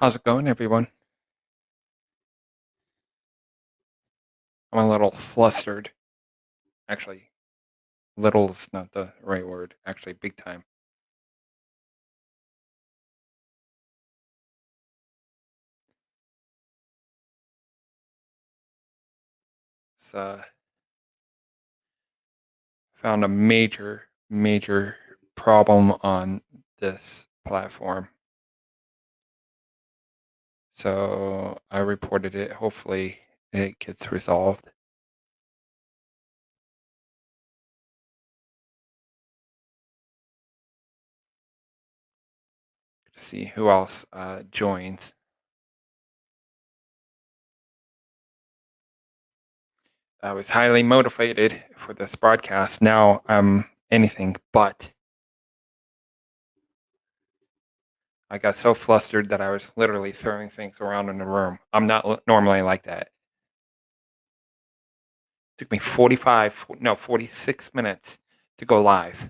How's it going, everyone? I'm a little flustered. Actually, little is not the right word. Actually, big time. It's found a major problem on this platform. So I reported it. Hopefully, it gets resolved. To see who else joins. I was highly motivated for this broadcast. Now I'm anything but. I got so flustered that I was literally throwing things around in the room. I'm not normally like that. It took me 46 minutes to go live.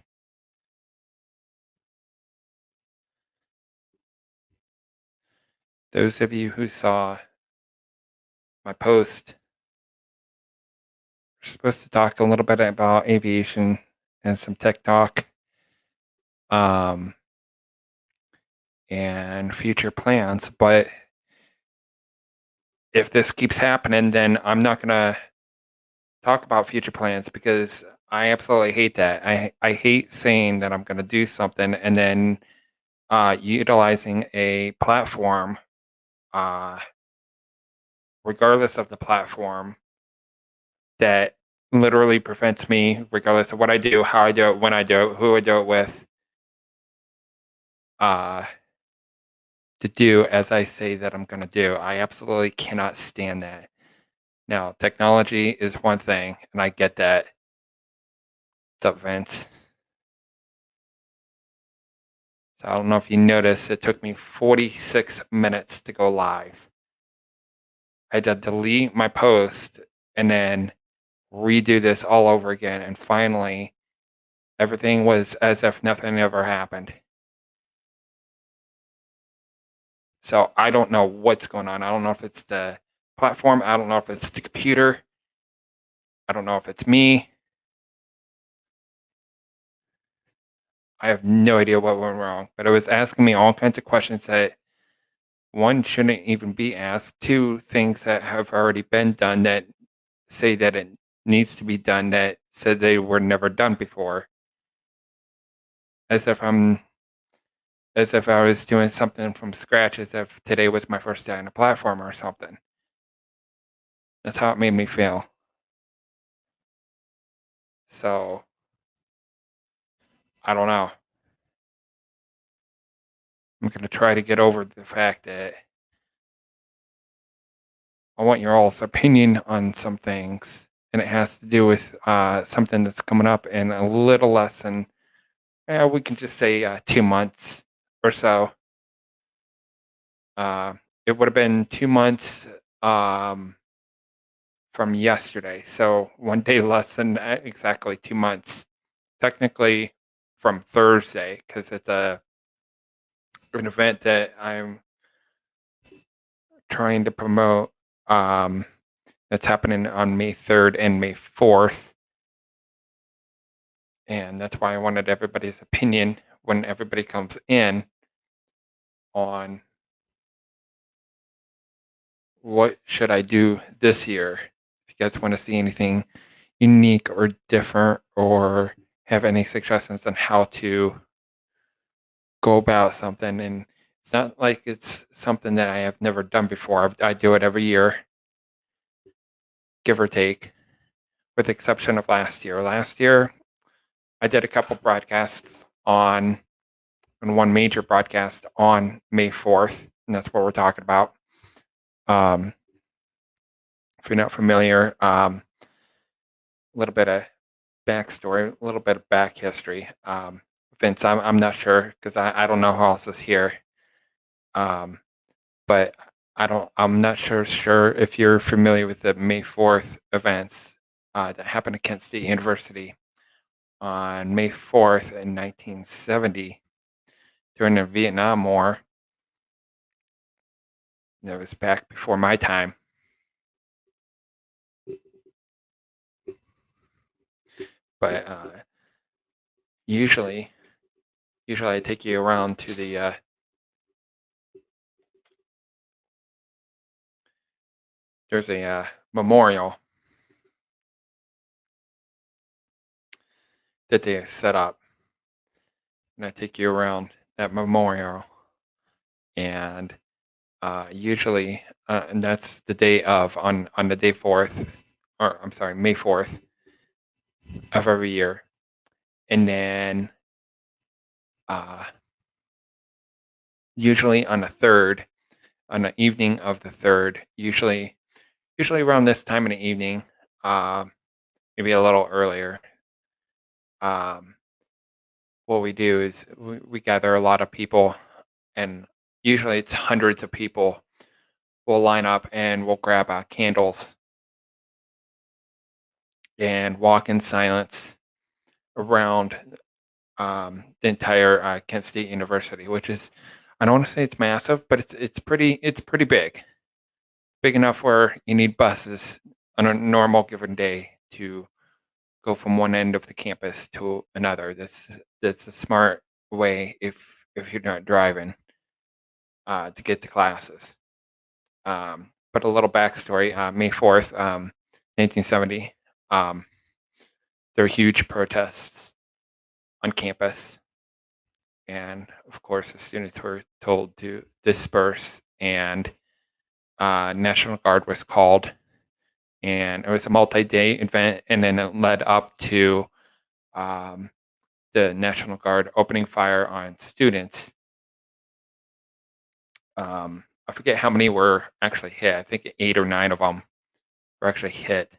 Those of you who saw my post are supposed to talk a little bit about aviation and some tech talk, and future plans. But if this keeps happening, then I'm not gonna talk about future plans because I absolutely hate that. I hate saying that I'm gonna do something and then utilizing a platform, uh, regardless of the platform, that literally prevents me, regardless of what I do, how I do it, when I do it, who I do it with, uh, to do as I say that I'm going to do. I absolutely cannot stand that. Now, technology is one thing, and I get that. What's up, Vince? So I don't know if you noticed, it took me 46 minutes to go live. I had to delete my post and then redo this all over again. And finally, everything was as if nothing ever happened. So I don't know what's going on. I don't know if it's the platform. I don't know if it's the computer. I don't know if it's me. I have no idea what went wrong, but it was asking me all kinds of questions that one shouldn't even be asked. Two, things that have already been done that say that it needs to be done that said they were never done before. As if I was doing something from scratch, as if today was my first day on a platform or something. That's how it made me feel. So I don't know. I'm going to try to get over the fact that I want your all's opinion on some things, and it has to do with something that's coming up in a little less than, we can just say 2 months or so. It would have been 2 months from yesterday, so one day less than exactly 2 months. Technically, from Thursday, because it's an event that I'm trying to promote. That's happening on May 3rd and May 4th. And that's why I wanted everybody's opinion when everybody comes in on what should I do this year. If you guys want to see anything unique or different or have any suggestions on how to go about something. And it's not like it's something that I have never done before. I do it every year, give or take, with the exception of last year. Last year, I did a couple broadcasts on, and one major broadcast on May 4th, and that's what we're talking about. If you're not familiar, a little bit of backstory, a little bit of back history. Vince, I'm not sure because I don't know who else is here. But I'm not sure if you're familiar with the May 4th events that happened at Kent State University on May 4th in 1970 during the Vietnam War. That was back before my time. But usually I take you around to the there's a memorial that they set up, and I take you around that memorial, and usually, and that's the day of on the day 4th, or I'm sorry, May 4th of every year, and then uh, usually on the 3rd, on the evening of the 3rd, usually around this time in the evening, uh, maybe a little earlier. Um, what we do is we gather a lot of people, and usually it's hundreds of people. We'll line up and we'll grab candles and walk in silence around the entire Kent State University, which is, I don't want to say it's massive, but it's pretty big enough where you need buses on a normal given day to go from one end of the campus to another. That's a smart way if you're not driving to get to classes. But a little backstory: May 4th, 1970. There were huge protests on campus, and of course, the students were told to disperse, and National Guard was called, and it was a multi-day event, and then it led up to um, the National Guard opening fire on students. I forget how many were actually hit. I think 8 or 9 of them were actually hit,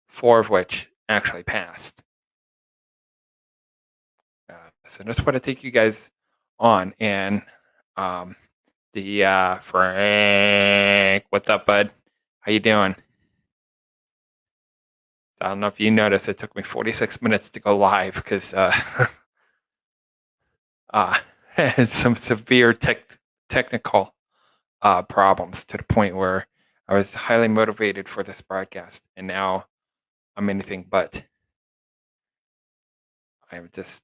4 of which actually passed. So just want to take you guys on, and um, the Frank, what's up, bud? How you doing? I don't know if you noticed, it took me 46 minutes to go live because had some severe technical problems, to the point where I was highly motivated for this broadcast, and now I'm anything but. I'm just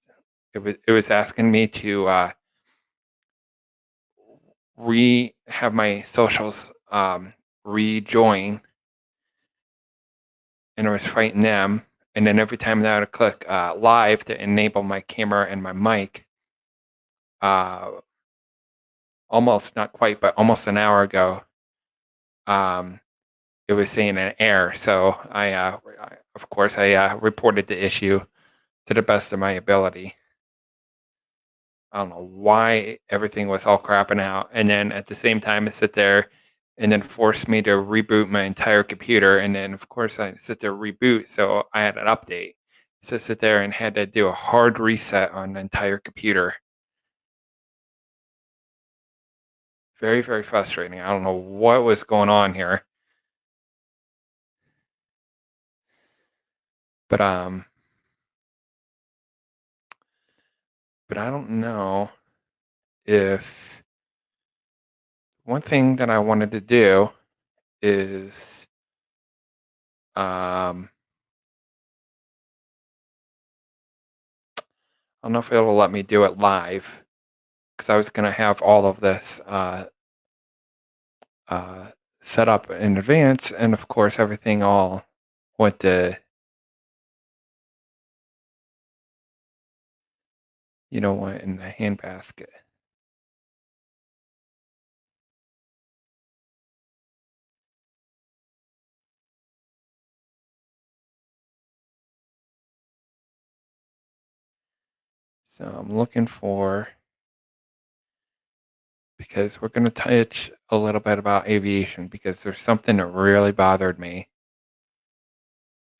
it was asking me to have my socials rejoin, and I was fighting them. And then every time that I would click live to enable my camera and my mic, uh, almost, not quite, but almost an hour ago, um, it was saying an error. So of course, I reported the issue to the best of my ability. I don't know why everything was all crapping out, and then at the same time, I sit there and then forced me to reboot my entire computer, and then of course I sit there reboot, so I had an update. So I sit there and had to do a hard reset on the entire computer. Very, very frustrating. I don't know what was going on here. But I don't know if one thing that I wanted to do is I don't know if it'll let me do it live, because I was gonna have all of this set up in advance, and of course everything all went to, went in the handbasket. So I'm looking for, because we're going to touch a little bit about aviation, because there's something that really bothered me,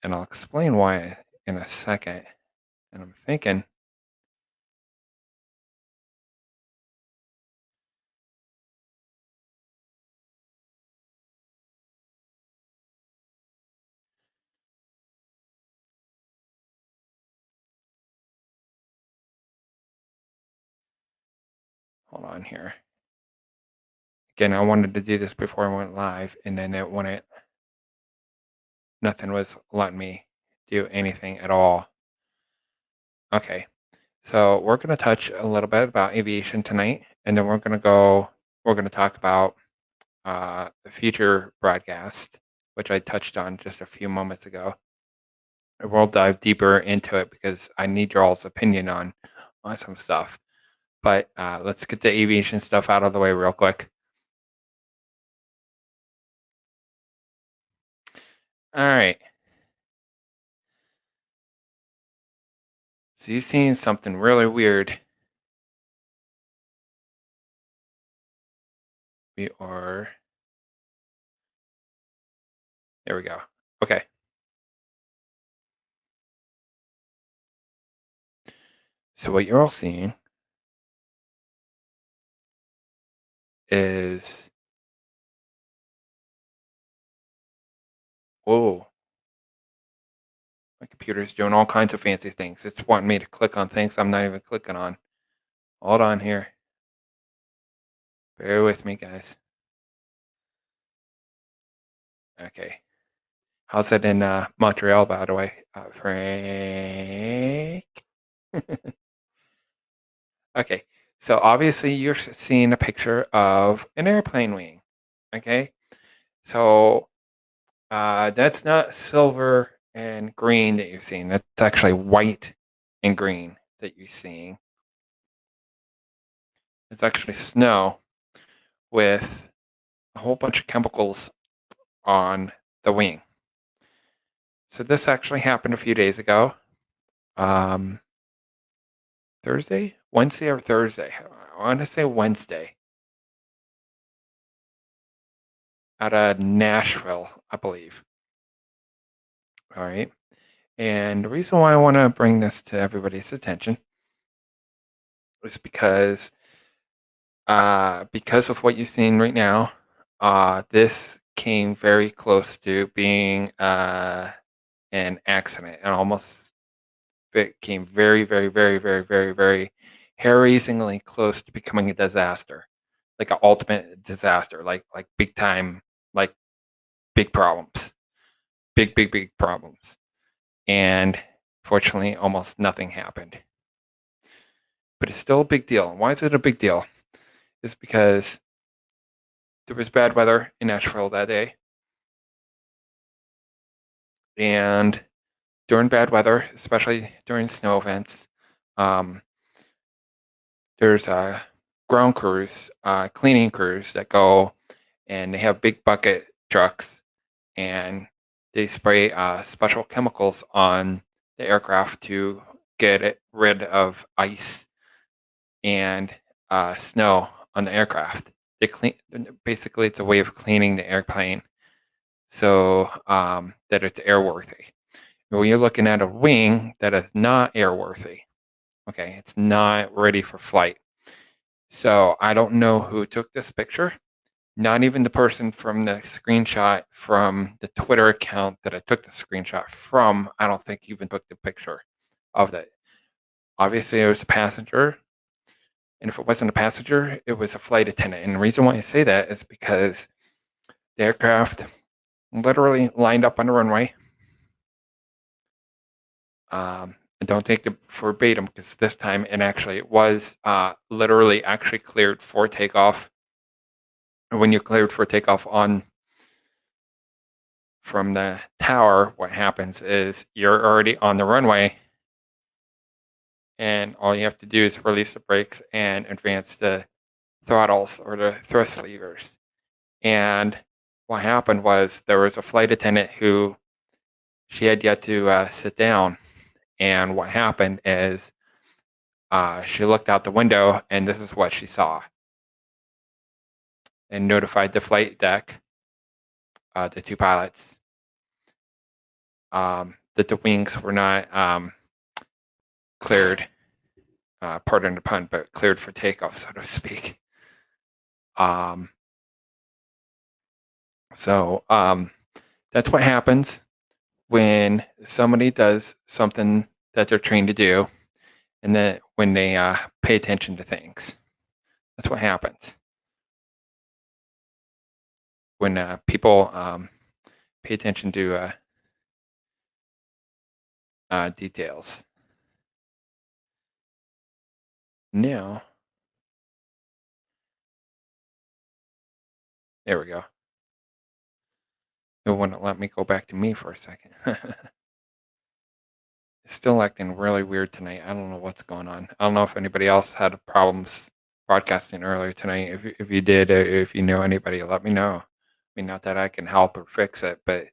and I'll explain why in a second. And I'm thinking, hold on here. Again, I wanted to do this before I went live, and then nothing was letting me do anything at all. Okay, so we're going to touch a little bit about aviation tonight, and then we're going to talk about the future broadcast, which I touched on just a few moments ago. And we'll dive deeper into it because I need your all's opinion on some stuff. But let's get the aviation stuff out of the way real quick. All right. So you've seen something really weird. There we go. Okay. So what you're all seeing is, whoa, my computer's doing all kinds of fancy things. It's wanting me to click on things I'm not even clicking on. Hold on here. Bear with me, guys. Okay. How's it in Montreal, by the way? Frank? Okay. So obviously you're seeing a picture of an airplane wing. Okay. So that's not silver and green that you're seeing. That's actually white and green that you're seeing. It's actually snow with a whole bunch of chemicals on the wing. So this actually happened a few days ago. Wednesday or Thursday. I want to say Wednesday. Out of Nashville, I believe. All right. And the reason why I want to bring this to everybody's attention is because of what you're seeing right now, this came very close to being an accident, and almost it came very, very, very, very, very, very hair-raisingly close to becoming a disaster, like an ultimate disaster, like big time, like big problems, big problems, and fortunately, almost nothing happened. But it's still a big deal. And why is it a big deal? It's because there was bad weather in Nashville that day. And during bad weather, especially during snow events, there's ground crews, cleaning crews that go and they have big bucket trucks and they spray special chemicals on the aircraft to get rid of ice and snow on the aircraft. Basically, it's a way of cleaning the airplane so that it's airworthy. When you're looking at a wing that is not airworthy, okay, it's not ready for flight. So I don't know who took this picture. Not even the person from the screenshot from the Twitter account that I took the screenshot from, I don't think even took the picture of that. Obviously, it was a passenger. And if it wasn't a passenger, it was a flight attendant. And the reason why I say that is because the aircraft literally lined up on the runway. And don't take it verbatim because this time it was literally actually cleared for takeoff. And when you're cleared for takeoff from the tower, what happens is you're already on the runway and all you have to do is release the brakes and advance the throttles or the thrust levers. And what happened was there was a flight attendant who she had yet to sit down. And what happened is she looked out the window and this is what she saw. And notified the flight deck, the two pilots, that the wings were not cleared, pardon the pun, but cleared for takeoff, so to speak. So that's what happens when somebody does something that they're trained to do, and then when they pay attention to things. That's what happens. when people pay attention to details. Now, there we go. It wouldn't let me go back to me for a second. It's still acting really weird tonight. I don't know what's going on. I don't know if anybody else had problems broadcasting earlier tonight. If you did, if you know anybody, let me know. I mean, not that I can help or fix it, but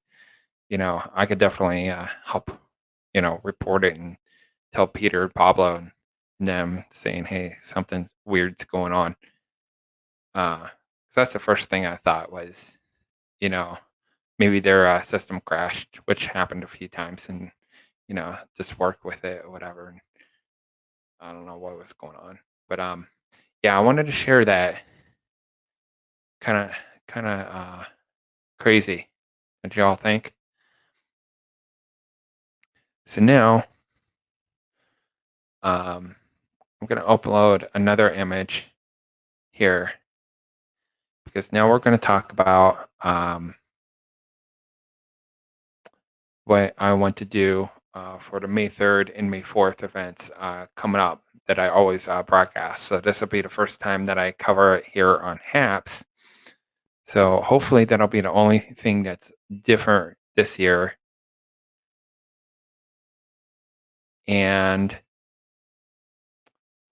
I could definitely help. Report it and tell Peter, Pablo, and them saying, "Hey, something weird's going on." 'Cause that's the first thing I thought was, you know, maybe their system crashed, which happened a few times, and just work with it or whatever. And I don't know what was going on, but yeah, I wanted to share that kind of crazy. What y'all think? So now, I'm gonna upload another image here because now we're gonna talk about what I want to do for the May 3rd and May 4th events coming up that I always broadcast. So this will be the first time that I cover it here on HAPS. So hopefully that'll be the only thing that's different this year. And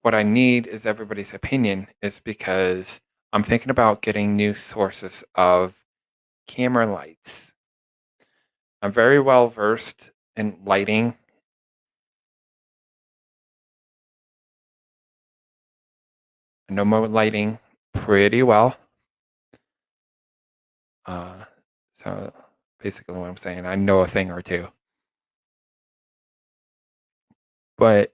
what I need is everybody's opinion, is because I'm thinking about getting new sources of camera lights. I'm very well versed in lighting. I know my lighting pretty well. So basically what I'm saying, I know a thing or two. But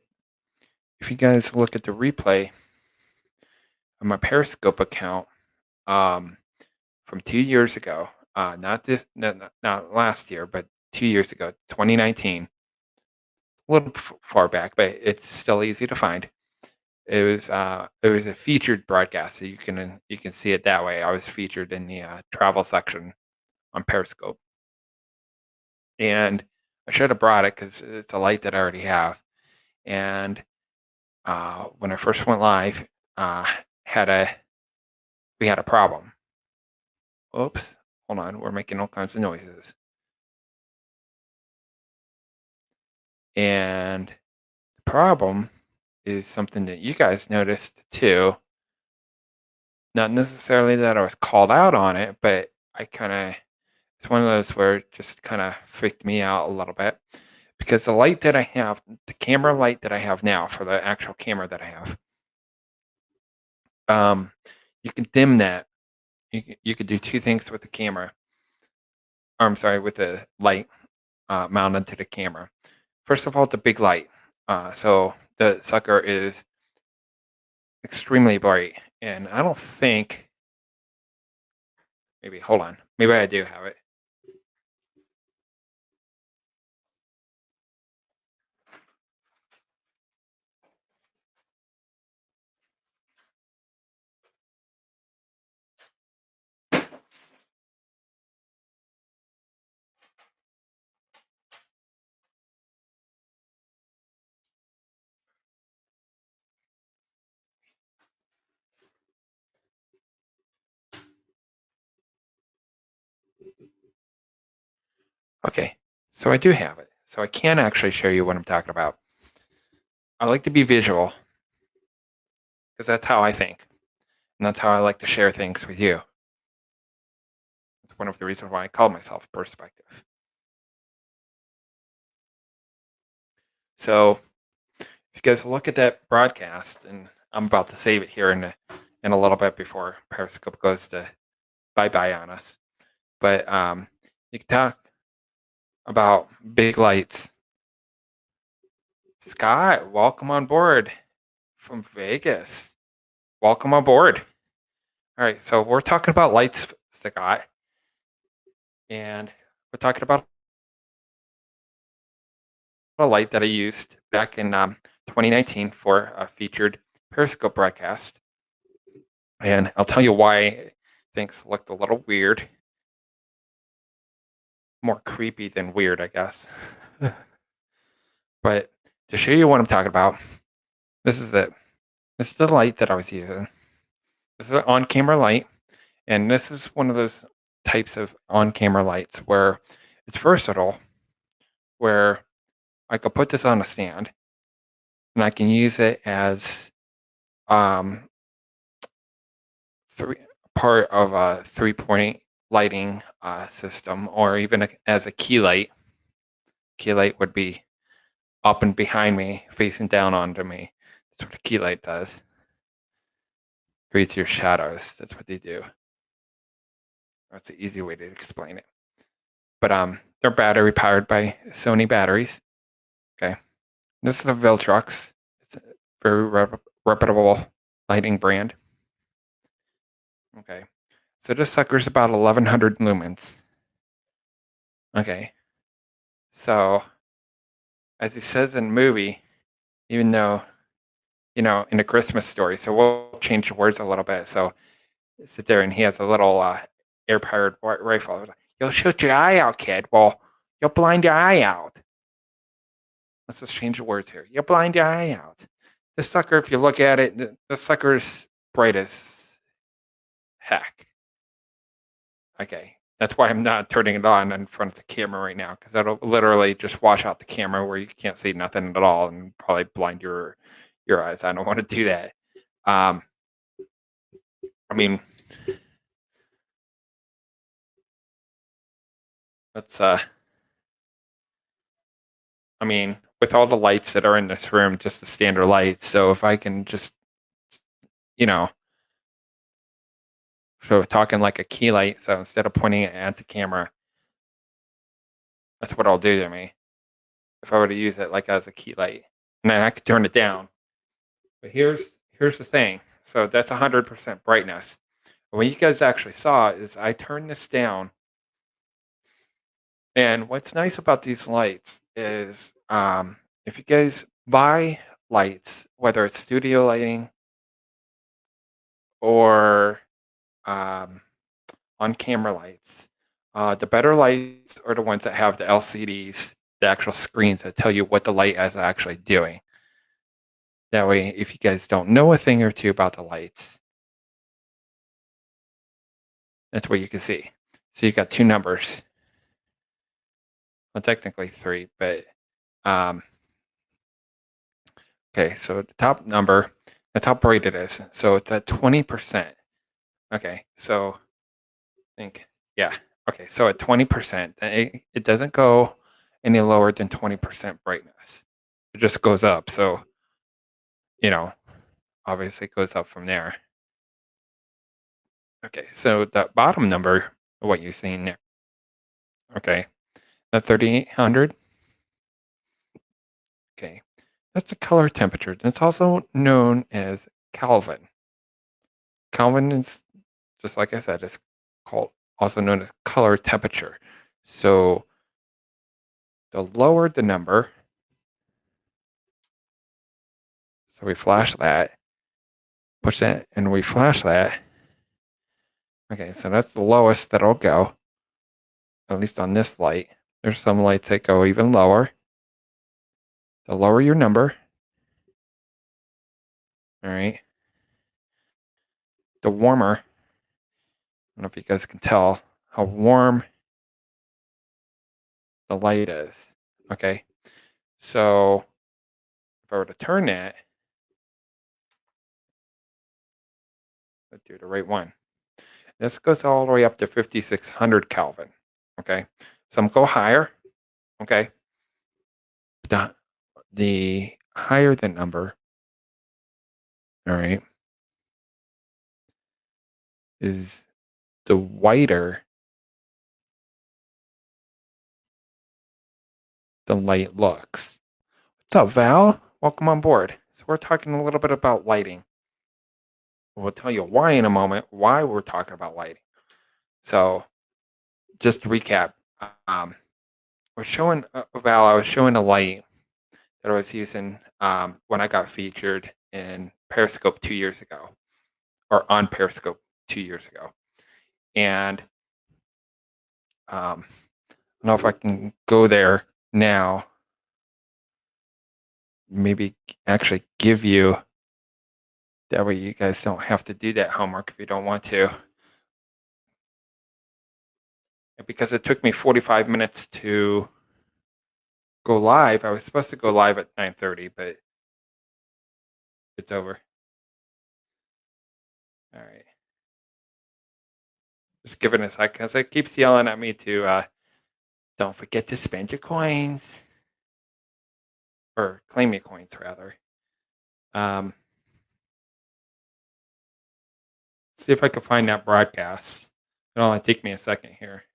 if you guys look at the replay on my Periscope account from 2 years ago, not last year, but 2 years ago, 2019, a little far back, but it's still easy to find. It was a featured broadcast, so you can see it that way. I was featured in the travel section on Periscope, and I should have brought it because it's a light that I already have. And when I first went live, had a we had a problem. Oops, hold on, we're making all kinds of noises. And the problem is something that you guys noticed too. Not necessarily that I was called out on it, but it's one of those where it just kind of freaked me out a little bit. Because the light that I have, the camera light that I have now for the actual camera that I have, you can dim that. You could do two things with the camera. Or, I'm sorry, with the light mounted to the camera. First of all, it's a big light, so the sucker is extremely bright, and I don't think. Maybe hold on. Maybe I do have it. Okay, so I do have it. So I can actually show you what I'm talking about. I like to be visual because that's how I think, and that's how I like to share things with you. It's one of the reasons why I call myself Perspective. So if you guys look at that broadcast, and I'm about to save it here in a little bit before Periscope goes to bye-bye on us. But you can talk about big lights. Scott, welcome on board from Vegas. Welcome on board. All right, so we're talking about lights, Scott, and we're talking about a light that I used back in 2019 for a featured Periscope broadcast. And I'll tell you why things looked a little weird more creepy than weird, I guess. But to show you what I'm talking about, this is it. This is the light that I was using. This is an on-camera light, and this is one of those types of on-camera lights where it's versatile, where I could put this on a stand, and I can use it as um, three part of a 3-point lighting system, or even as a key light. Key light would be up and behind me, facing down onto me. That's what a key light does. Creates your shadows. That's what they do. That's an easy way to explain it. But they're battery powered by Sony batteries. Okay. This is a Viltrox. It's a very reputable lighting brand. Okay. So this sucker's about 1100 lumens. Okay. So, as he says in the movie, even though, in a Christmas story, so we'll change the words a little bit. So, sit there and he has a little air-powered rifle. You'll shoot your eye out, kid. Well, you'll blind your eye out. Let's just change the words here. You'll blind your eye out. This sucker, if you look at it, the sucker's bright as heck. Okay. That's why I'm not turning it on in front of the camera right now, because that'll literally just wash out the camera where you can't see nothing at all and probably blind your eyes. I don't want to do that. I mean, that's with all the lights that are in this room, just the standard lights. So if I can just, so talking like a key light. So instead of pointing it at the camera, that's what it'll do to me. If I were to use it like as a key light, and then I could turn it down. But here's the thing. So that's 100% brightness. What you guys actually saw is I turned this down. And what's nice about these lights is if you guys buy lights, whether it's studio lighting or on camera lights, the better lights are the ones that have the LCDs, the actual screens that tell you what the light is actually doing. That way, if you guys don't know a thing or two about the lights, that's what you can see. So you got two numbers. Well, technically three, but okay, so the top number, that's how bright it is. So it's at 20%. Okay, so I think, yeah. Okay, so at 20%, it doesn't go any lower than 20% brightness. It just goes up. So, obviously it goes up from there. Okay, so the bottom number, what you're seeing there. Okay, the 3800. Okay, that's the color temperature. It's also known as Kelvin. Kelvin is, just like I said, it's also known as color temperature. So the lower the number, so we flash that, push that, and we flash that. Okay, so that's the lowest that'll go, at least on this light. There's some lights that go even lower. The lower your number, all right, the warmer. I don't know if you guys can tell how warm the light is. Okay, so if I were to turn that, let's do the right one. This goes all the way up to 5600 Kelvin. Okay, some go higher. Okay, the higher the number, all right, is the whiter the light looks. What's up, Val? Welcome on board. So we're talking a little bit about lighting. We'll tell you why in a moment, why we're talking about lighting. So just to recap, we're showing Val, I was showing a light that I was using when I got featured in Periscope 2 years ago, or on Periscope 2 years ago. And don't know if I can go there now. Maybe actually give you, that way you guys don't have to do that homework if you don't want to. Because it took me 45 minutes to go live. I was supposed to go live at 9:30, but it's over. All right. Just give it a sec because it keeps yelling at me to don't forget to spend your coins. Or claim your coins, rather. See if I can find that broadcast. It'll only take me a second here.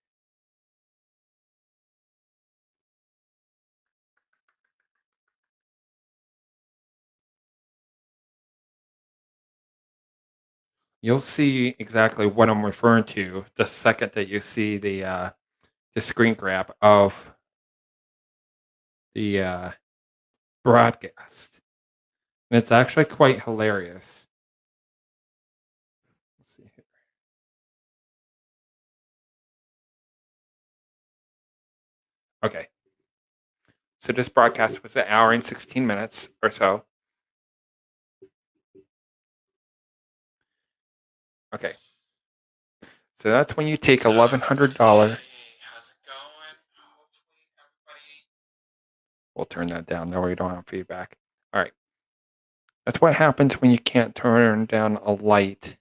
You'll see exactly what I'm referring to the second that you see the screen grab of the broadcast. And it's actually quite hilarious. Let's see here. Okay. So this broadcast was an hour and 16 minutes or so. Okay. So that's when you take $1,100. We'll turn that down. That way we don't have feedback. All right. That's what happens when you can't turn down a light.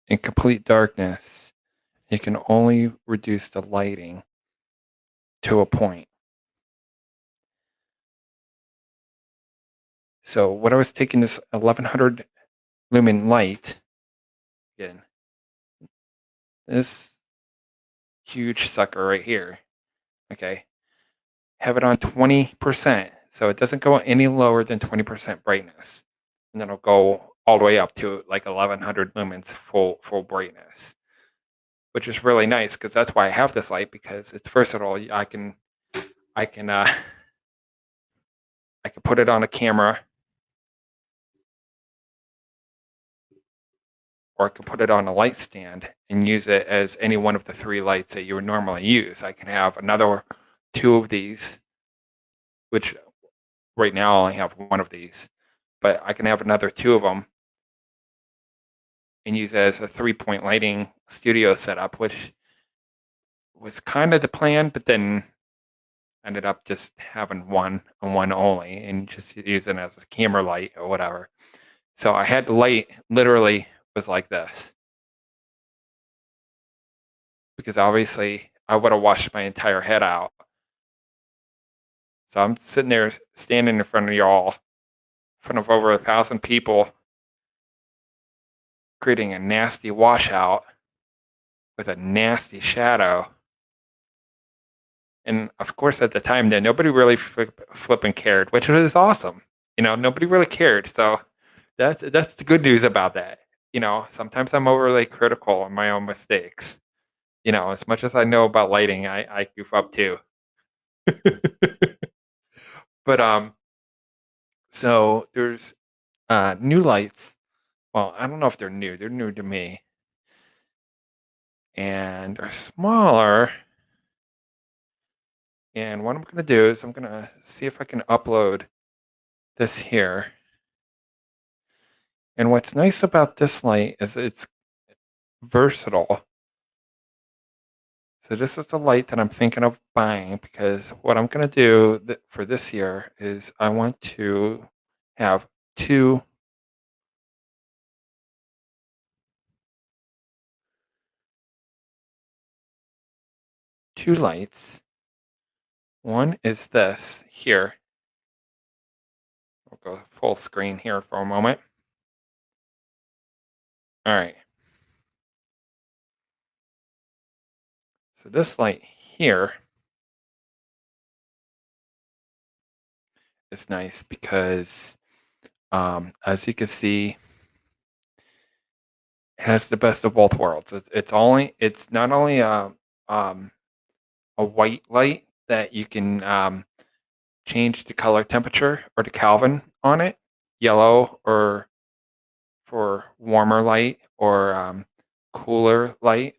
In complete darkness, you can only reduce the lighting to a point. So what I was taking this 1100 lumen light, again, this huge sucker right here, okay, have it on 20%, so it doesn't go any lower than 20% brightness, and then it'll go all the way up to like 1100 lumens full brightness, which is really nice because that's why I have this light, because it's versatile. I can put it on a camera, or I can put it on a light stand and use it as any one of the 3 lights that you would normally use. I can have another 2 of these, which right now I only have 1 of these, but I can have another 2 of them and use it as a 3-point lighting studio setup, which was kind of the plan, but then ended up just having one and one only and just using it as a camera light or whatever. So I had the light literally was like this, because obviously I would have washed my entire head out. So I'm sitting there standing in front of y'all, in front of over 1,000 people, creating a nasty washout with a nasty shadow. And of course, at the time, then nobody really flipping cared, which was awesome. Nobody really cared. So that's the good news about that. Sometimes I'm overly critical on my own mistakes. As much as I know about lighting, I goof up too. But so there's new lights. Well, I don't know if they're new. They're new to me, and are smaller. And what I'm going to do is I'm going to see if I can upload this here. And what's nice about this light is it's versatile. So this is the light that I'm thinking of buying, because what I'm going to do for this year is I want to have two lights. One is this here. I'll go full screen here for a moment. All right. So this light here is nice because, as you can see, it has the best of both worlds. It's not only a white light that you can change the color temperature or the Kelvin on it, yellow or for warmer light, or cooler light,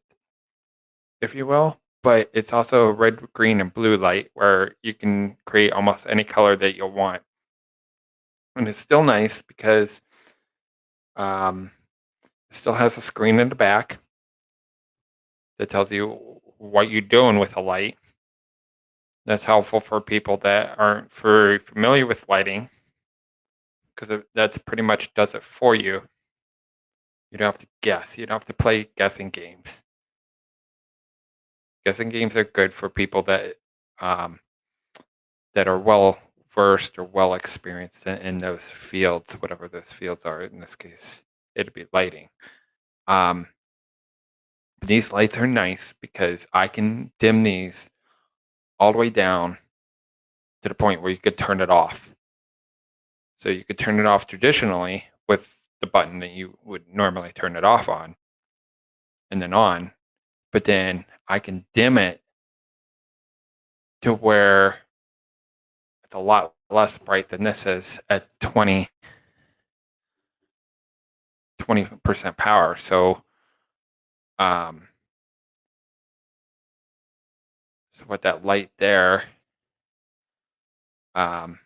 if you will, but it's also red, green, and blue light where you can create almost any color that you want. And it's still nice because um, it still has a screen in the back that tells you what you're doing with the light. That's helpful for people that aren't very familiar with lighting because that's pretty much does it for you. You don't have to guess. You don't have to play guessing games. Guessing games are good for people um, that are well versed or well experienced in those fields, whatever those fields are. In this case, it'd be lighting. Um, these lights are nice because I can dim these all the way down to the point where you could turn it off. So you could turn it off traditionally with the button that you would normally turn it off on and then on. But then I can dim it to where it's a lot less bright than this is at 20% power. Um, so with that light there, um,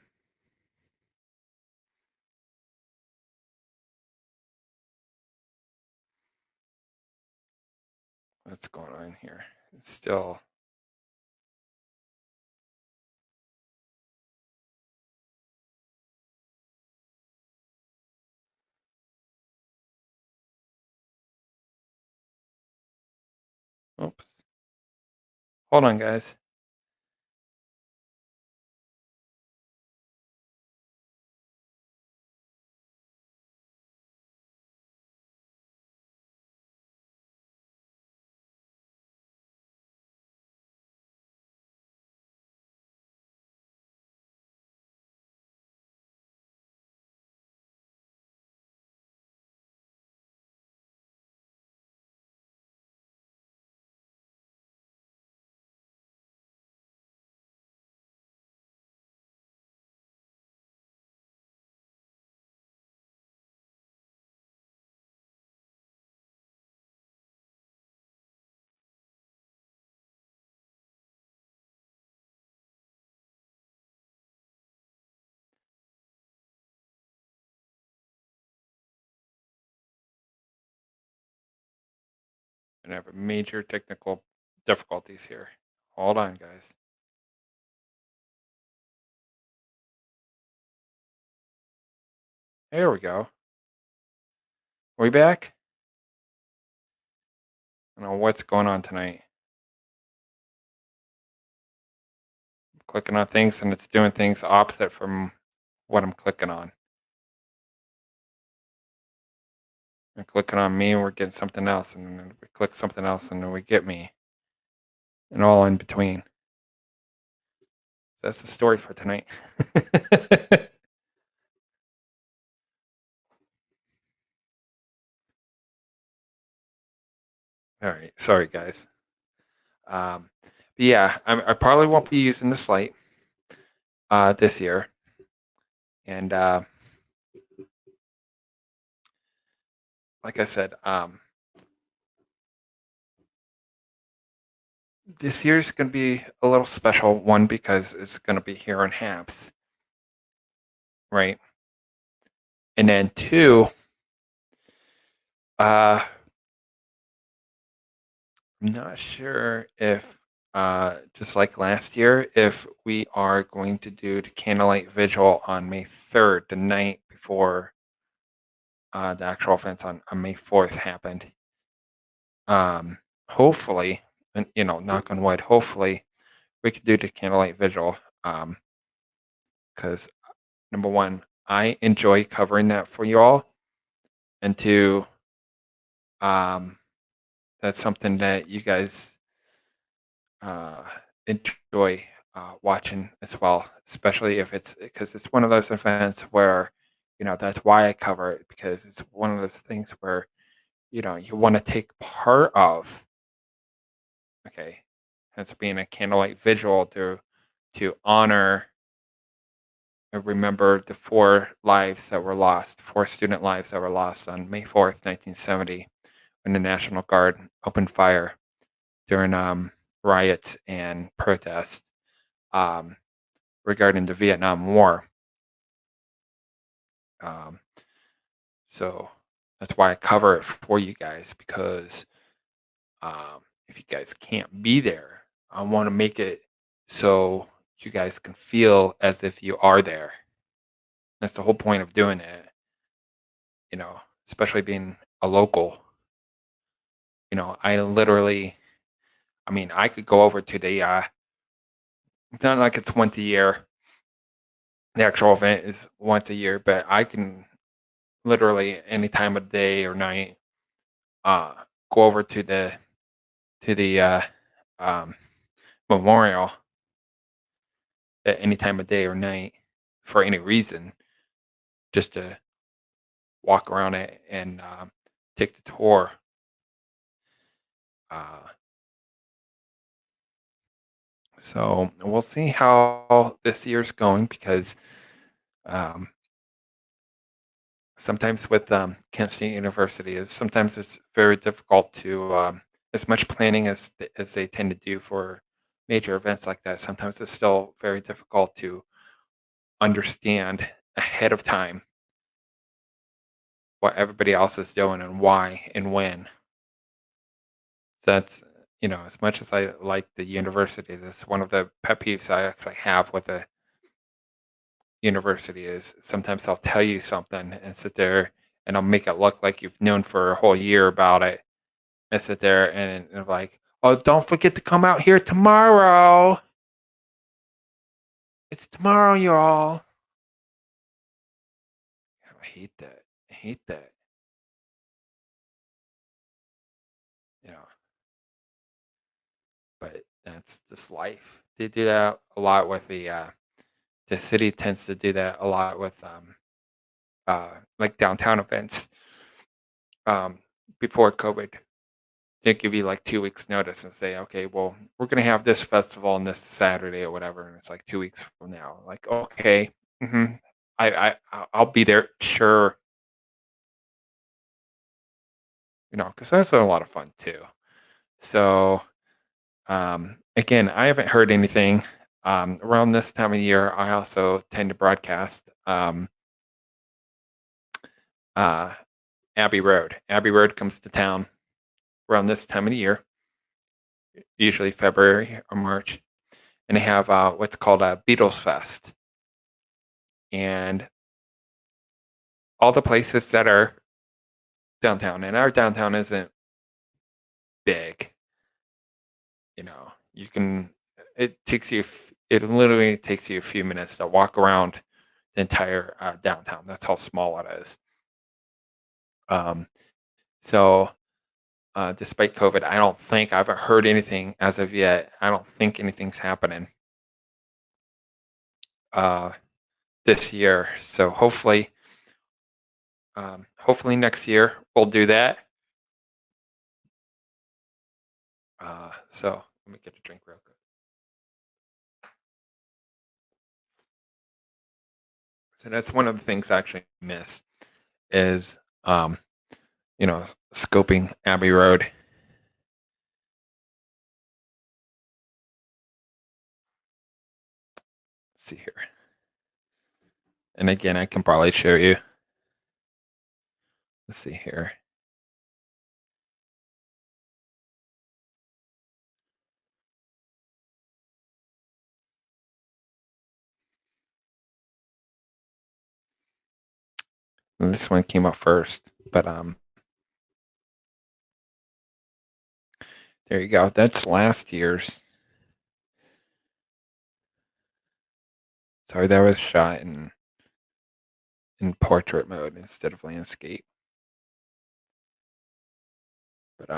what's going on here? It's still. Oops. Hold on, guys. I have major technical difficulties here. Hold on, guys. There we go. We back? I don't know what's going on tonight. I'm clicking on things and it's doing things opposite from what I'm clicking on. I'm clicking on me and we're getting something else, and then we click something else and then we get me, and all in between. That's the story for tonight. All right, sorry guys. But yeah, I probably won't be using this light this year, and like I said, this year's gonna be a little special. One, because it's gonna be here in Habs, right? And then two, I'm not sure if, just like last year, if we are going to do the candlelight vigil on May 3rd, the night before the actual events on May 4th happened. Hopefully, and knock on wood, hopefully we could do the candlelight vigil. Because number one, I enjoy covering that for you all, and two, um, that's something that you guys uh, enjoy watching as well, especially if it's because it's one of those events where that's why I cover it, because it's one of those things where you want to take part of. Okay, as being a candlelight vigil to honor and remember the four student lives that were lost on May 4th, 1970, when the National Guard opened fire during riots and protests um, regarding the Vietnam War. Um, so that's why I cover it for you guys, because if you guys can't be there, I want to make it so you guys can feel as if you are there. That's the whole point of doing it, especially being a local. I could go over to it's not like it's once a year. The actual event is once a year, but I can literally any time of day or night uh, go over to the um, memorial at any time of day or night for any reason, just to walk around it and take the tour. Uh, so we'll see how this year's going, because um, sometimes with Kent State University is sometimes it's very difficult to as much planning as they tend to do for major events like that. Sometimes it's still very difficult to understand ahead of time what everybody else is doing and why and when. So that's, as much as I like the university, this one of the pet peeves I actually have with the university is sometimes I'll tell you something and sit there and I'll make it look like you've known for a whole year about it. And sit there and like, oh, don't forget to come out here tomorrow. It's tomorrow, y'all. I hate that. I hate that. You know, but that's just life. They do that a lot with the city tends to do that a lot with like downtown events. Um, Before COVID, they give you like 2 weeks notice and say, okay, well, we're gonna have this festival on this Saturday or whatever, and it's like 2 weeks from now. Like, okay, I'll be there, sure. Because that's a lot of fun too. So, again, I haven't heard anything. Around this time of year, I also tend to broadcast uh, Abbey Road. Abbey Road comes to town around this time of the year, usually February or March, and they have what's called a Beatles Fest. And all the places that are downtown, and our downtown isn't big, you can, it literally takes you a few minutes to walk around the entire downtown. That's how small it is. Um, so, despite COVID, I don't think I've heard anything as of yet. I don't think anything's happening uh, this year. So hopefully next year we'll do that. So let me get a drink real quick. So that's one of the things I actually miss is, scoping Abbey Road. Let's see here. And again, I can probably show you. Let's see here. And this one came up first, but there you go. That's last year's. Sorry, that was shot in portrait mode instead of landscape. But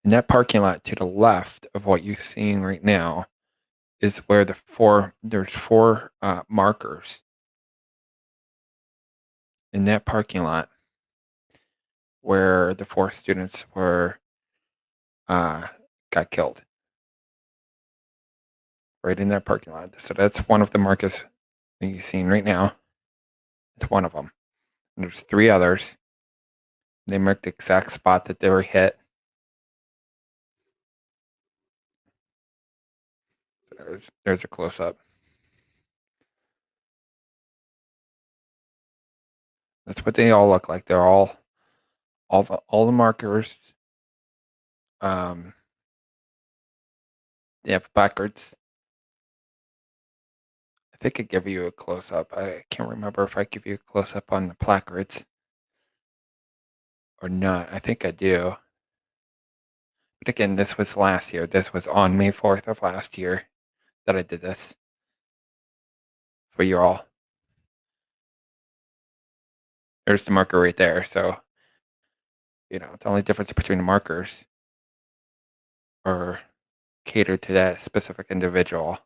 in that parking lot to the left of what you're seeing right now is where there's four markers in that parking lot where the four students were got killed. Right in that parking lot. So that's one of the markers that you're seeing right now. It's one of them. And there's three others. They marked the exact spot that they were hit. There's a close up. That's what they all look like. They're all the markers. Um, they have placards. I think I give you a close up. I can't remember if I give you a close up on the placards or not. I think I do. But again, this was last year. This was on May 4th of last year that I did this for you all. There's the marker right there. So, the only difference between the markers are catered to that specific individual.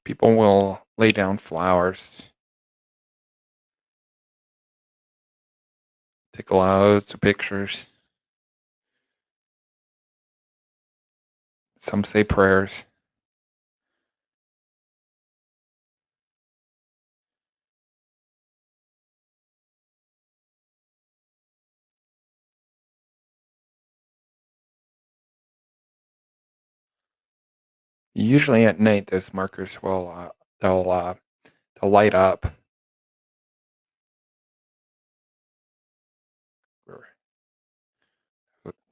People will lay down flowers, take loads of pictures. Some say prayers. Usually at night, those markers will they'll light up.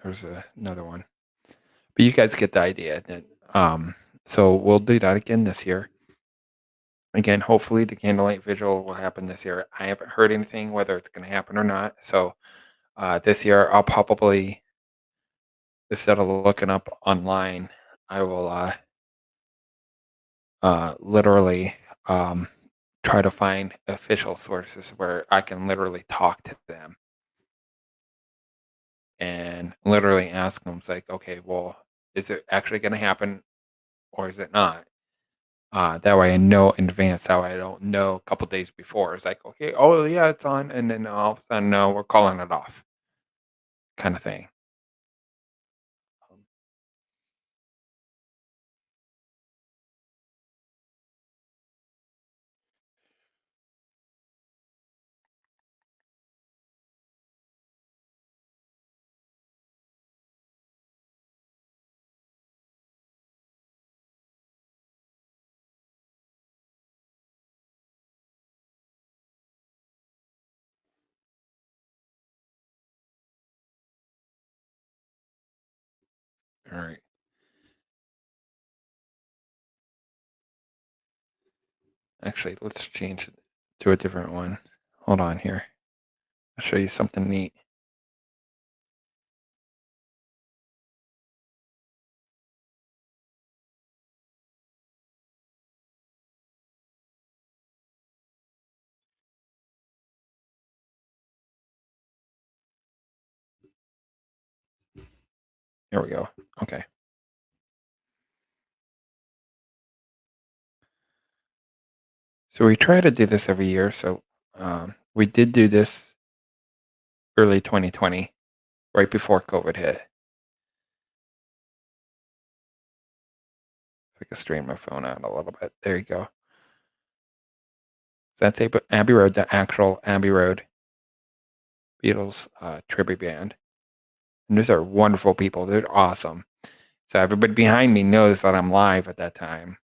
There's another one, but you guys get the idea. So we'll do that again this year. Again, hopefully the candlelight vigil will happen this year. I haven't heard anything whether it's going to happen or not. So this year, I'll probably, instead of looking up online, I will literally try to find official sources where I can literally talk to them and literally ask them, it's like, okay, well, is it actually going to happen or is it not? That way I know in advance. That way I don't know a couple days before. It's like, okay, oh yeah, it's on, and then all of a sudden, no, we're calling it off, kind of thing. All right. Actually, let's change it to a different one. Hold on here. I'll show you something neat. Here we go. Okay. So we try to do this every year. So we did do this early 2020, right before COVID hit. If I can straighten my phone out a little bit. There you go. So that's Abbey Road, the actual Abbey Road Beatles tribute band. And these are wonderful people. They're awesome. So everybody behind me knows that I'm live at that time.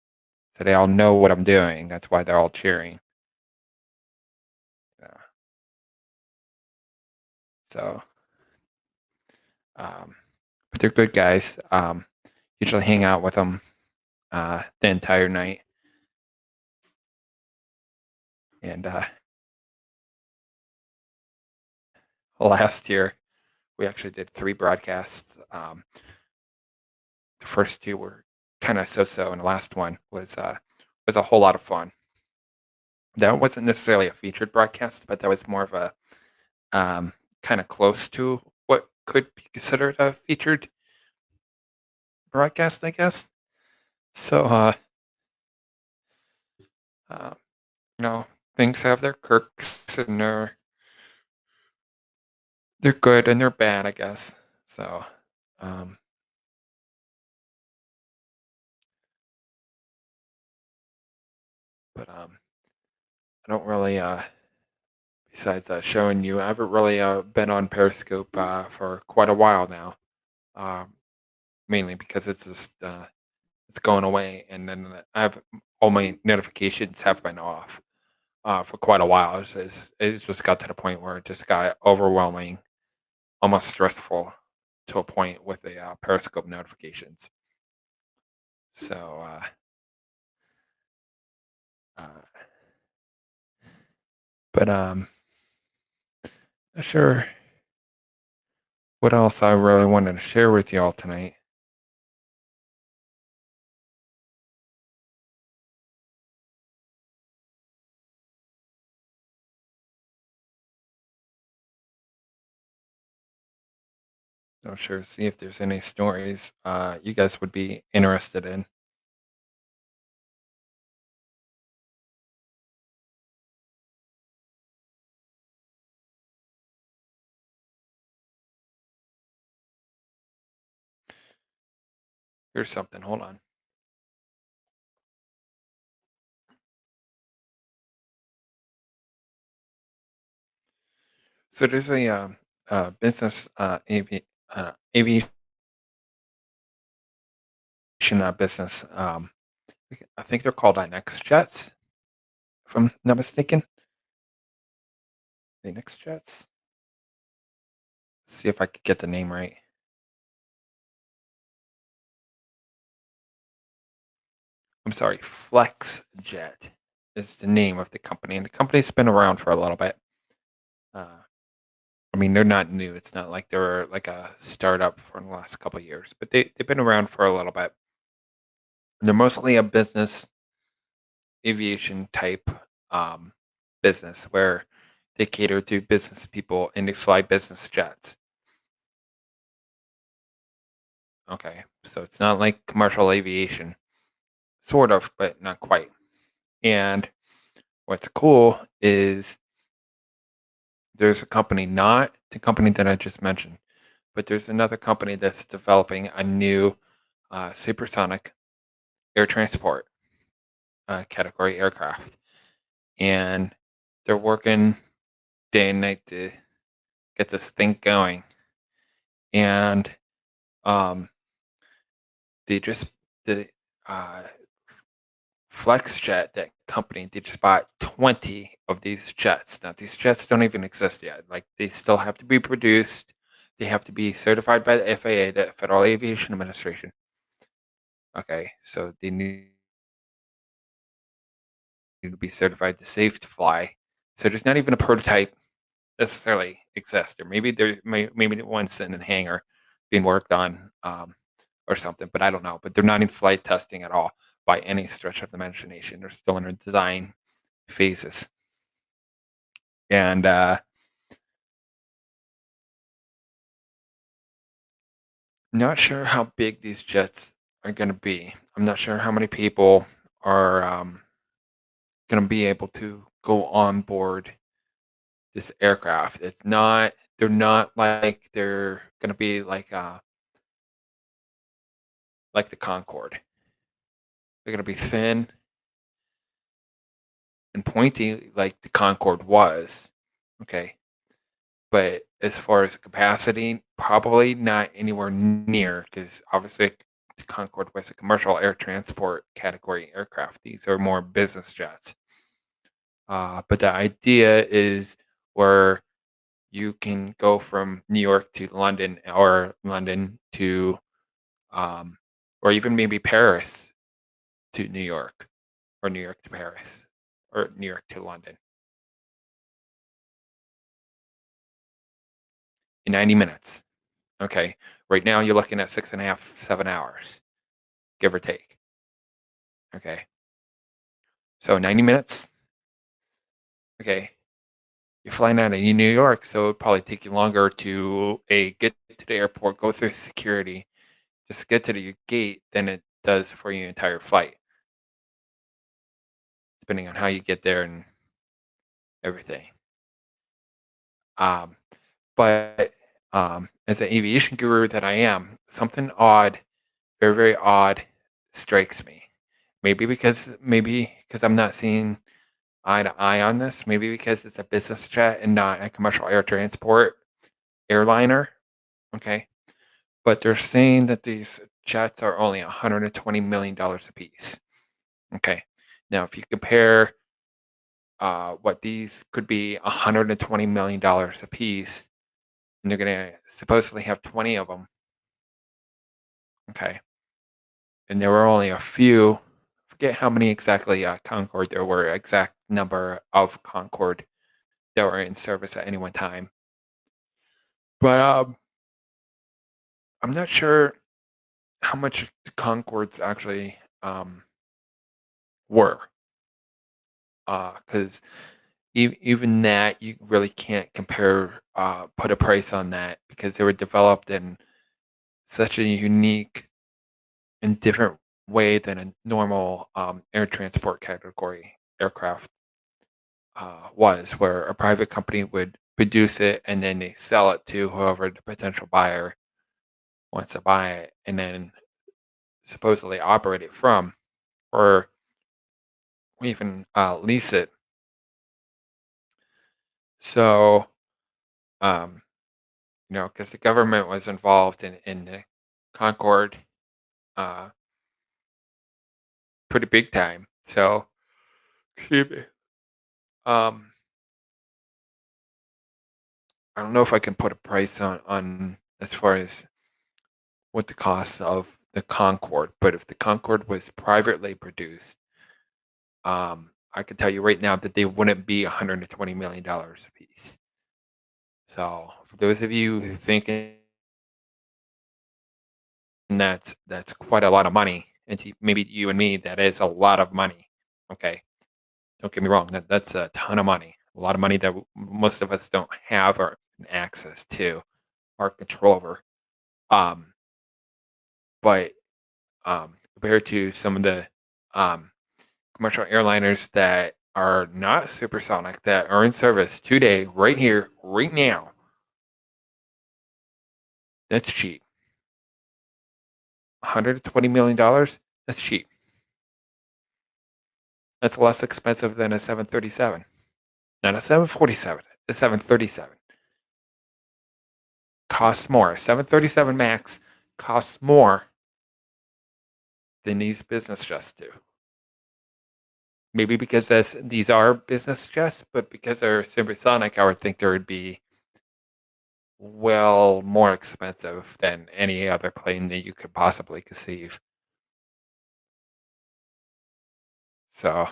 So they all know what I'm doing. That's why they're all cheering. Yeah. So, but they're good guys. Usually hang out with them the entire night. And last year, we actually did 3 broadcasts. The first 2 were kind of so-so, and the last one was a whole lot of fun. That wasn't necessarily a featured broadcast, but that was more of a kind of close to what could be considered a featured broadcast, I guess. So, uh, things have their quirks and they're good and they're bad, I guess. So, um, but I don't really besides showing you, I haven't really been on Periscope for quite a while now. Um, Mainly because it's just it's going away, and then I have all my notifications have been off for quite a while. It's just got to the point where it just got overwhelming, almost stressful to a point with the Periscope notifications. So, uh, but not sure what else I really wanted to share with y'all tonight. Not sure, see if there's any stories you guys would be interested in. Here's something. Hold on. So there's a business aviation business. I think they're called Next Jets, if I'm not mistaken. The Next Jets. See if I could get the name right. I'm sorry, Flex Jet is the name of the company, and the company's been around for a little bit. Uh, I mean, they're not new. It's not like they're like a startup for the last couple of years, but they've been around for a little bit. They're mostly a business aviation type um, business where they cater to business people and they fly business jets. Okay, so it's not like commercial aviation, sort of, but not quite. And what's cool is there's a company, not the company that I just mentioned, but there's another company that's developing a new supersonic air transport category aircraft. And they're working day and night to get this thing going. And um, they just, the uh, FlexJet, that company, they just bought 20 of these jets. Now, these jets don't even exist yet. Like, they still have to be produced. They have to be certified by the FAA, the Federal Aviation Administration. Okay, so they need to be certified to safe to fly. So there's not even a prototype necessarily exist, or maybe maybe the one's sitting in the hangar being worked on, or something. But I don't know. But they're not in flight testing at all by any stretch of the imagination. They're still in their design phases, and not sure how big these jets are going to be. I'm not sure how many people are going to be able to go on board this aircraft. It's not. They're not like they're going to be like the Concorde. They're going to be thin and pointy like the Concorde was. Okay. But as far as capacity, probably not anywhere near, because obviously the Concorde was a commercial air transport category aircraft. These are more business jets. But the idea is where you can go from New York to London, or London to, um, or even maybe Paris to New York, or New York to Paris, or New York to London in 90 minutes. Okay. Right now you're looking at 6.5, 7 hours, give or take. Okay. So 90 minutes. Okay. You're flying out of New York, so it'd probably take you longer to get to the airport, go through security, just get to the gate than it does for your entire flight, depending on how you get there and everything. Um, but As an aviation guru that I am, something odd, very, very odd strikes me. Maybe because I'm not seeing eye to eye on this. Maybe because it's a business jet and not a commercial air transport airliner. Okay. But they're saying that these jets are only $120 million a piece. Okay. Now, if you compare what these could be $120 million a piece, and they're going to supposedly have 20 of them. Okay. And there were only a few, forget how many exactly Concorde there were, exact number of Concorde that were in service at any one time. But I'm not sure how much the Concords actually were, because even that you really can't compare, put a price on that because they were developed in such a unique and different way than a normal air transport category aircraft was, where a private company would produce it and then they sell it to whoever the potential buyer wants to buy it, and then supposedly operate it from, or even lease it. So, um, because the government was involved in the Concord uh, pretty big time. So, excuse me. Um, I don't know if I can put a price on as far as what the cost of the Concorde, but if the Concorde was privately produced, I can tell you right now that they wouldn't be $120 million a piece. So, for those of you who think that's quite a lot of money, and to maybe you and me, that is a lot of money. Okay, don't get me wrong, that's a ton of money, a lot of money that most of us don't have or access to or control over. Um, but compared to some of the um, commercial airliners that are not supersonic, that are in service today, right here, right now, that's cheap. $120 million, that's cheap. That's less expensive than a 737. Not a 747, a 737. Costs more. 737 MAX costs more than these business jets do. Maybe because these are business jets, but because they're supersonic, I would think there would be well more expensive than any other plane that you could possibly conceive. So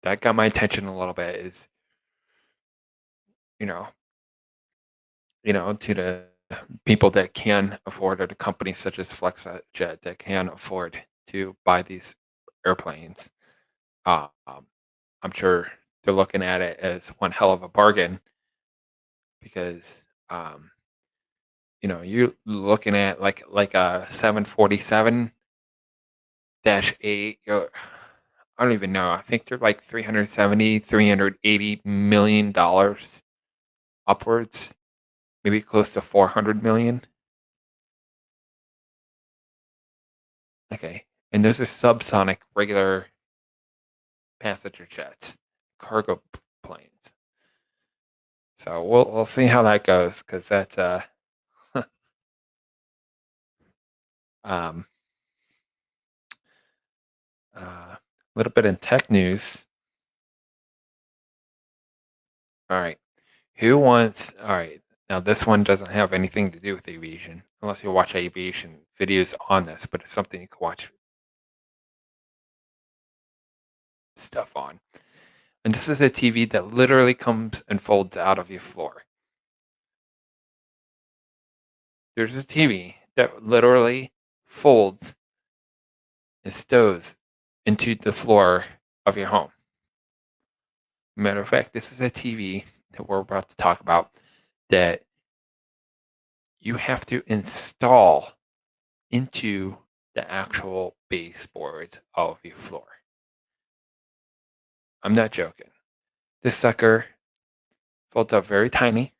that got my attention a little bit. Is you know to the people that can afford, or the companies such as FlexJet that can afford to buy these airplanes. Um, I'm sure they're looking at it as one hell of a bargain because you're looking at like a 747 dash 8. I don't even know. I think they're like 370, $380 million upwards, maybe close to 400 million. Okay. And those are subsonic regular passenger jets, cargo planes. So we'll see how that goes, because that's um a little bit in tech news. All right. All right. Now, this one doesn't have anything to do with aviation, unless you watch aviation videos on this, but it's something you can watch stuff on. And this is a TV that literally comes and folds out of your floor. There's a TV that literally folds and stows into the floor of your home. Matter of fact, this is a TV that we're about to talk about that you have to install into the actual baseboards of your floor. I'm not joking. This sucker folds out very tiny,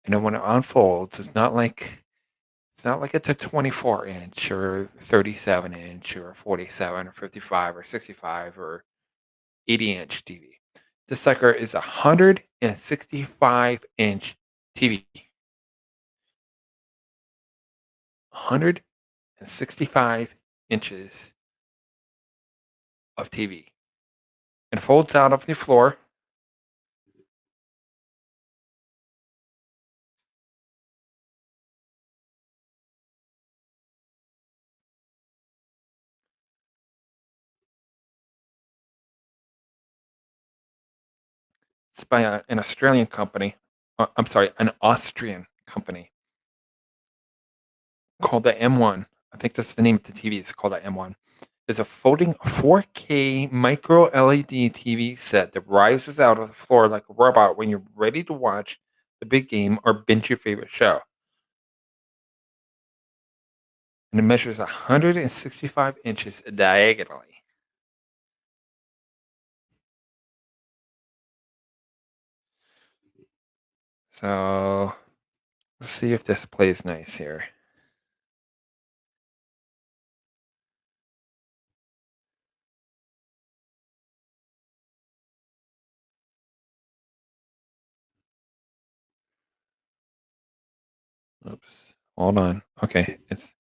And then when it unfolds, it's not like it's a 24-inch or 37-inch or 47 or 55 or 65 or 80-inch TV. This sucker is a 165-inch TV. 165 inches of TV. It folds out of the floor. It's by an Australian company. I'm sorry, an Austrian company called the M1. I think that's the name of the TV. It's called the M1. It's a folding 4K micro LED TV set that rises out of the floor like a robot when you're ready to watch the big game or binge your favorite show. And it measures 165 inches diagonally. So let's see if this plays nice here. Oops. Hold on. Okay. That's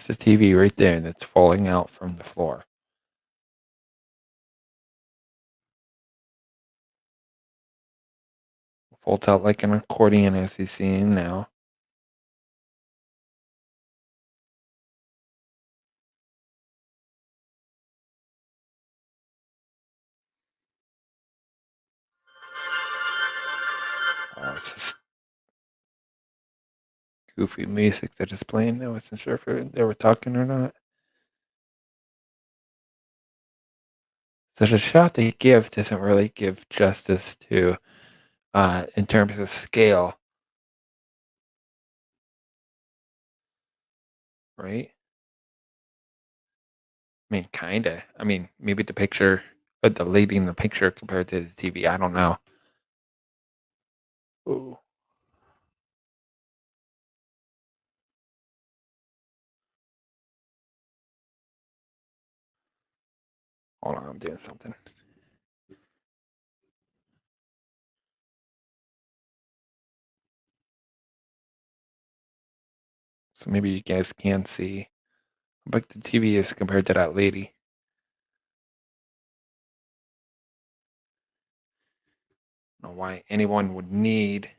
the TV right there that's falling out from the floor. Folds out like an accordion as he's seeing now. Oh, it's just goofy music that is playing. I wasn't sure if they were talking or not. So the shot they give doesn't really give justice to, in terms of scale, right? I mean, kinda. I mean, maybe the picture, the lady in the picture compared to the TV. I don't know. Ooh, hold on, I'm doing something. So maybe you guys can see how big the TV is compared to that lady. I don't know why anyone would need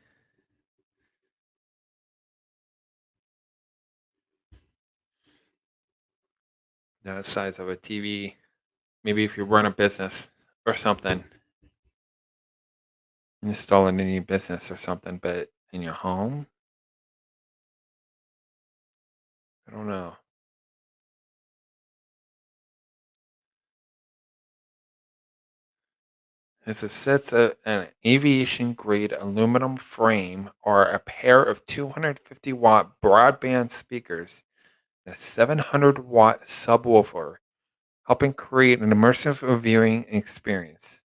that size of a TV. Maybe if you run a business or something, install it in any business or something, but in your home, I don't know. It sets an aviation grade aluminum frame or a pair of 250-watt broadband speakers and a 700-watt subwoofer, helping create an immersive viewing experience,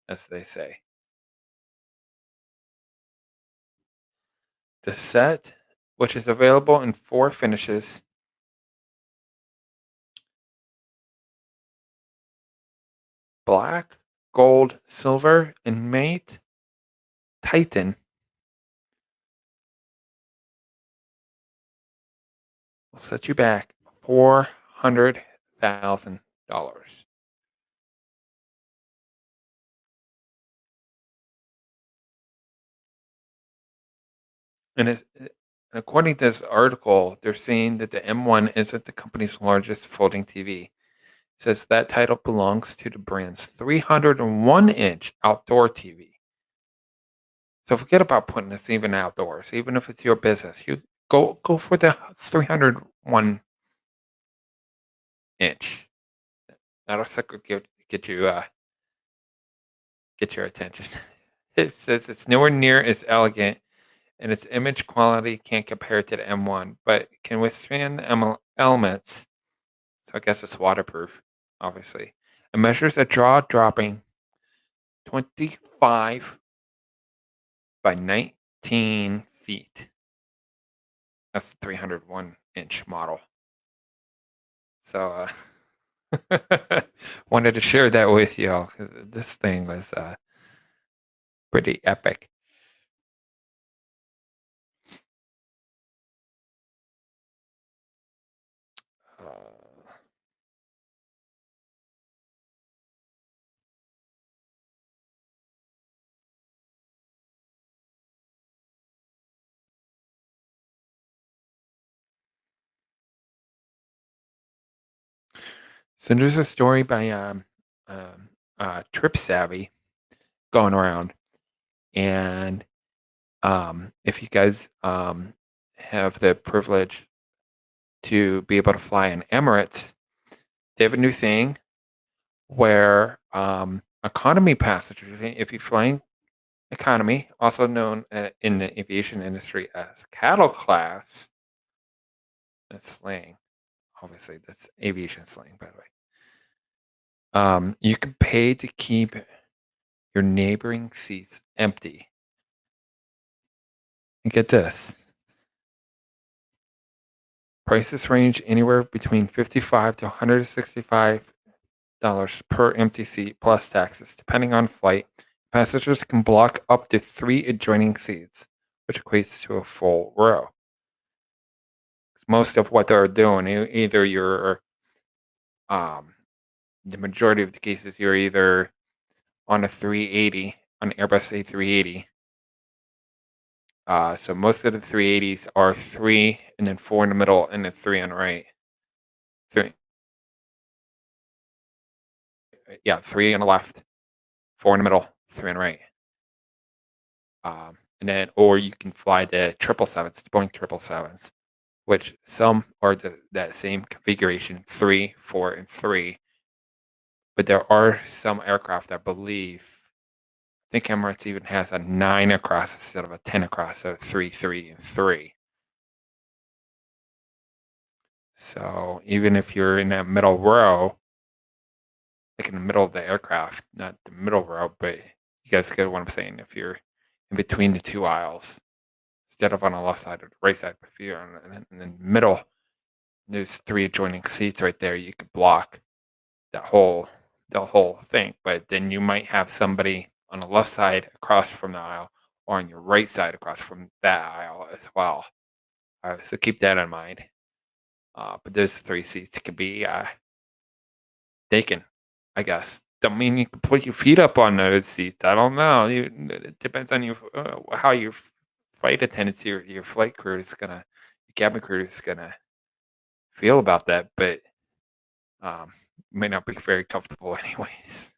as they say. The set, which is available in 4 finishes, black, gold, silver, and matte Titan, will set you back $400,000. And according to this article, they're saying that the M1 isn't the company's largest folding TV. It says that title belongs to the brand's 301-inch outdoor TV. So forget about putting this even outdoors, even if it's your business. You go for the 301-inch. That'll get you get your attention. It says it's nowhere near as elegant, and its image quality can't compare to the M1, but can withstand the elements. So I guess it's waterproof, obviously. It measures a draw dropping 25 by 19 feet. That's the 301-inch model. So wanted to share that with you all, 'cause this thing was pretty epic. Uh, so there's a story by Trip Savvy going around, and if you guys have the privilege to be able to fly in Emirates, they have a new thing where economy passengers, if you're flying economy, also known in the aviation industry as cattle class, that's slang. Obviously, that's aviation slang, by the way. You can pay to keep your neighboring seats empty. And get this. Prices range anywhere between $55 to $165 per empty seat plus taxes, depending on flight. Passengers can block up to 3 adjoining seats, which equates to a full row. Most of what they're doing, either you're, the majority of the cases, you're either on a 380, on Airbus A380. So most of the 380s are 3 and then 4 in the middle and then 3 on the right. 3, yeah, 3 on the left, 4 in the middle, 3 on the right. And then, or you can fly the 777s, the Boeing 777s, which some are that same configuration, 3, 4, and 3. But there are some aircraft that I think Emirates even has a 9 across instead of a 10 across, so 3, 3, and 3. So even if you're in that middle row, like in the middle of the aircraft, not the middle row, but you guys get what I'm saying. If you're in between the two aisles, instead of on the left side or the right side, if you're in the middle, there's 3 adjoining seats right there. You could block the whole thing, but then you might have somebody on the left side across from the aisle or on your right side across from that aisle as well. So keep that in mind. But those 3 seats could be taken, I guess. Don't mean you can put your feet up on those seats. I don't know. It depends on how your flight attendants, your flight crew is gonna, your cabin crew is gonna feel about that, but may not be very comfortable anyways.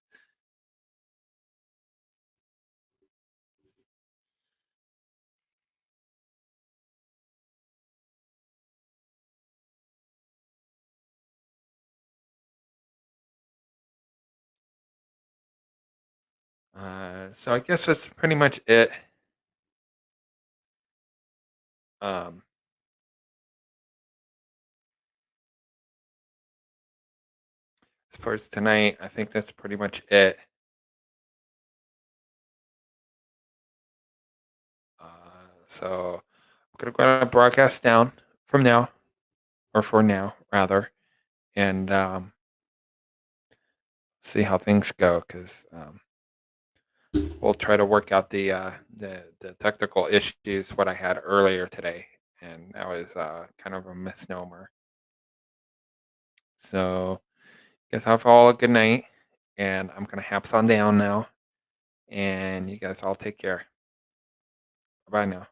So I guess that's pretty much it. Um, as far as tonight, I think that's pretty much it. So I'm gonna broadcast down from now, or for now rather, and see how things go. Because we'll try to work out the technical issues what I had earlier today, and that was kind of a misnomer. So guys have all a good night, and I'm gonna haps on down now, and you guys all take care. Bye now.